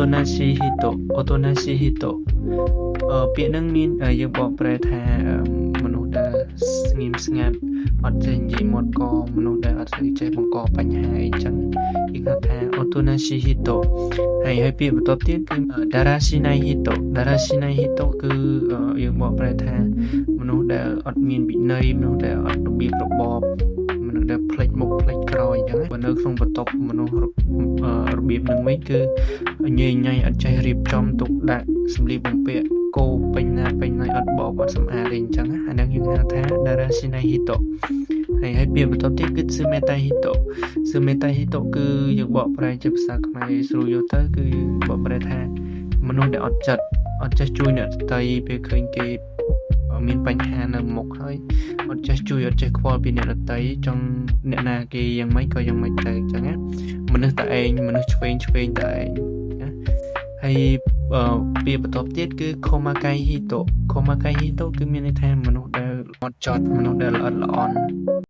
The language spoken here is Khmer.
otonashihito ពាក្យហ្នឹងមានយើងបកប្រែថាមនុស្សដែលស្ងៀមស្ងាត់អត់ចេះនិយាយមាត់កមនុស្សដែលអត់សូវចេះបង្កបញ្ហាអីចឹងយើងហៅថា otonashihito ហើយពាក្យបន្ទាប់ទៀតគឺ darashinai hito គឺយើងបកប្រែថាមនុស្សដែលអត់មានវិន័យមនុស្សដែលអត់របៀបរបបមនុស្សដែលផ្លេចមុខផ្លេចក្រោយអញ្ចឹងបើនៅក្នុងបន្ទប់មនុស្សរបៀបហ្នឹងវិញគឺញ៉ៃអត់ចេះរៀបចំទុកដាក់សម្លៀកបំពាក់គោពេញណាអត់បបអត់សម្អាតអីអញ្ចឹងអាហ្នឹងយើងហៅថា darashinai hito ហើយពាក្យបន្ទាប់ទៀតគឺ tsumeta hito គឺយើងបកប្រែជាភាសាខ្មែរស្រួលយល់ទៅគឺបកប្រែថាមនុស្សដែលអត់ចេះជួយអ្នកដទៃពេលឃើញគេមានបញ្ហានៅមុខហើយអត់ចេះជួយអត់ចេះខ្វល់ពីអ្នកដទៃចង់អ្នកណាគេយ៉ាងម៉េចក៏យ៉ាងម៉េចទៅអញ្ចឹងណាមនុស្សតែឯងមនុស្សឆ្វេងតែឯងណាហើយពាក្យបន្ទាប់ទៀតគឺ komakai hito គឺមានន័យថាមនុស្សដែលអត់ចត់មនុស្សដែលល្អិតល្អន់